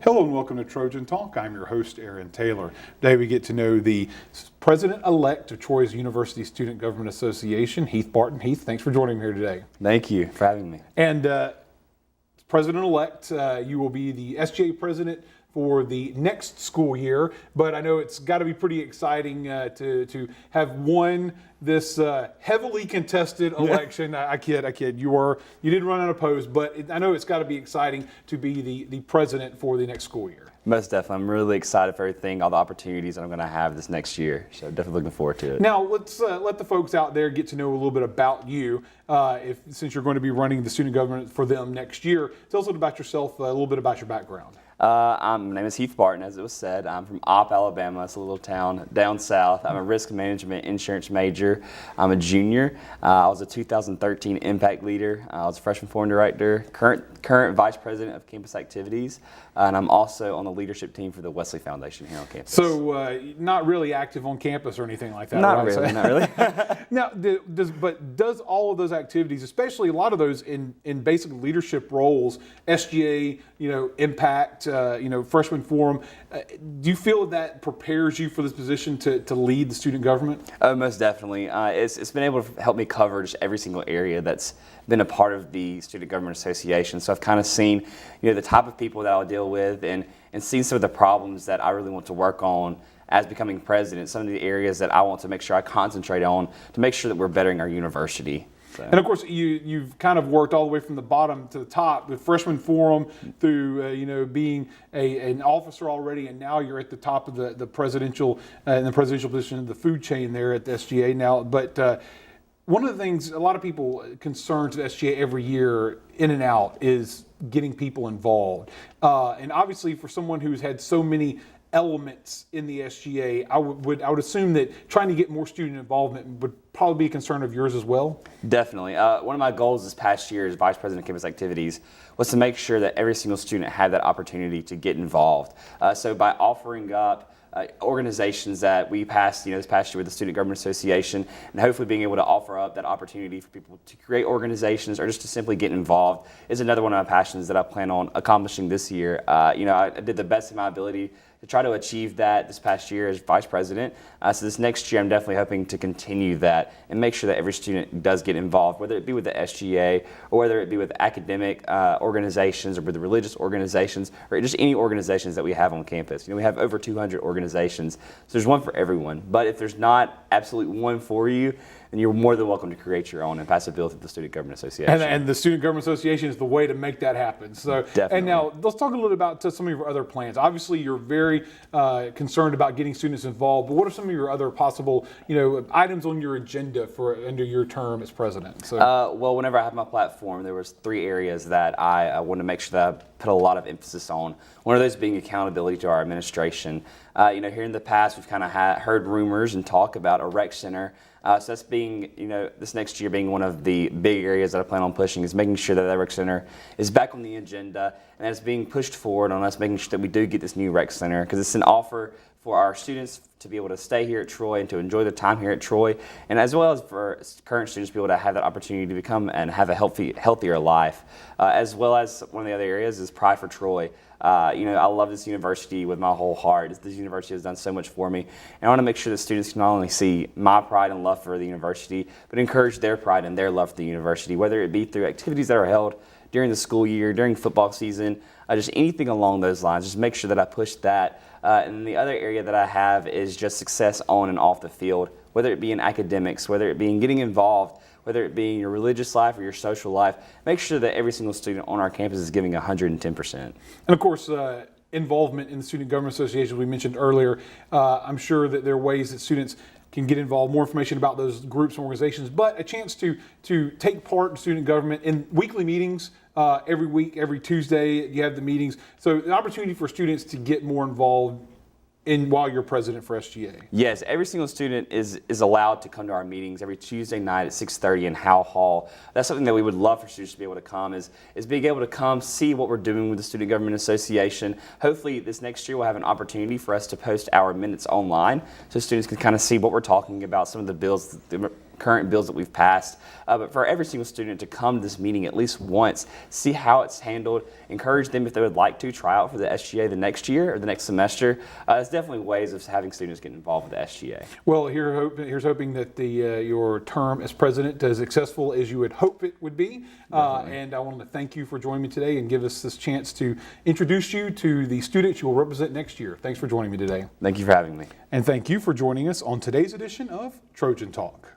Hello and welcome to Trojan Talk. I'm your host, Aaron Taylor. Today we get to know the President-Elect of Troy's University Student Government Association, Heath Barton. Heath, thanks for joining me here today. Thank you for having me. And President-Elect, you will be the SGA President for the next school year, but I know it's got to be pretty exciting to have won this heavily contested election. I kid. You did run unopposed, but I know it's got to be exciting to be the president for the next school year. Most definitely. I'm really excited for everything, all the opportunities that I'm going to have this next year. So definitely looking forward to it. Now, let's let the folks out there get to know a little bit about you. Since you're going to be running the student government for them next year, tell us a little about yourself, a little bit about your background. My name is Heath Barton, as it was said. I'm from Opp, Alabama. It's a little town down south. I'm a risk management insurance major. I'm a junior. I was a 2013 impact leader. I was a freshman foreign director, current vice president of campus activities, and I'm also on the leadership team for the Wesley Foundation here on campus. So not really active on campus or anything like that, not right? Really, not really. Now, does all of those activities, especially a lot of those in basic leadership roles, SGA, impact, freshman forum, do you feel that prepares you for this position to lead the student government? Oh, most definitely. It's been able to help me cover just every single area that's been a part of the Student Government Association. So I've kind of seen, the type of people that I'll deal with and seen some of the problems that I really want to work on as becoming president, some of the areas that I want to make sure I concentrate on to make sure that we're bettering our university. So. And of course, you've kind of worked all the way from the bottom to the top, the freshman forum through being an officer already, and now you're at the top of the presidential position of the food chain there at the SGA now. But one of the things a lot of people concerns at SGA every year in and out is getting people involved, and obviously for someone who's had so many elements in the SGA, I would assume that trying to get more student involvement would probably be a concern of yours as well. Definitely. One of my goals this past year as Vice President of Campus Activities was to make sure that every single student had that opportunity to get involved. So by offering up organizations that we passed, this past year with the Student Government Association, and hopefully being able to offer up that opportunity for people to create organizations or just to simply get involved is another one of my passions that I plan on accomplishing this year. I did the best of my ability to try to achieve that this past year as vice president. So this next year, I'm definitely hoping to continue that and make sure that every student does get involved, whether it be with the SGA or whether it be with academic organizations or with the religious organizations or just any organizations that we have on campus. We have over 200 organizations, so there's one for everyone. But if there's not absolutely one for you, then you're more than welcome to create your own and pass a bill through the Student Government Association. And the Student Government Association is the way to make that happen. So, definitely. And now let's talk a little bit about some of your other plans. Obviously, you're very concerned about getting students involved, but what are some of your other possible, items on your agenda for under your term as president? So, well, whenever I had my platform, there was 3 areas that I wanted to make sure that I put a lot of emphasis on. One of those being accountability to our administration. Here in the past, we've kind of heard rumors and talk about a rec center. So that's being, this next year being one of the big areas that I plan on pushing is making sure that that rec center is back on the agenda and that it's being pushed forward on us making sure that we do get this new rec center because it's an offer for our students to be able to stay here at Troy and to enjoy their time here at Troy, and as well as for current students to be able to have that opportunity to become and have a healthier life. As well as one of the other areas is Pride for Troy. I love this university with my whole heart. This university has done so much for me. And I want to make sure that students can not only see my pride and love for the university, but encourage their pride and their love for the university, whether it be through activities that are held during the school year, during football season, just anything along those lines. Just make sure that I push that. And the other area that I have is just success on and off the field, whether it be in academics, whether it be in getting involved, whether it be in your religious life or your social life. Make sure that every single student on our campus is giving 110%. And of course, involvement in the Student Government Association we mentioned earlier. I'm sure that there are ways that students can get involved, more information about those groups and organizations, but a chance to take part in student government in weekly meetings. Every week, every Tuesday, you have the meetings. So an opportunity for students to get more involved while you're president for SGA. Yes, every single student is allowed to come to our meetings every Tuesday night at 6:30 in Howe Hall. That's something that we would love for students to be able to come, is being able to come see what we're doing with the Student Government Association. Hopefully this next year we'll have an opportunity for us to post our minutes online so students can kind of see what we're talking about, some of the bills, current bills that we've passed, but for every single student to come to this meeting at least once, see how it's handled, encourage them if they would like to try out for the SGA the next year or the next semester. It's definitely ways of having students get involved with the SGA. Well, here's hoping that your term as president is as successful as you would hope it would be. And I want to thank you for joining me today and give us this chance to introduce you to the students you will represent next year. Thanks for joining me today. Thank you for having me. And thank you for joining us on today's edition of Trojan Talk.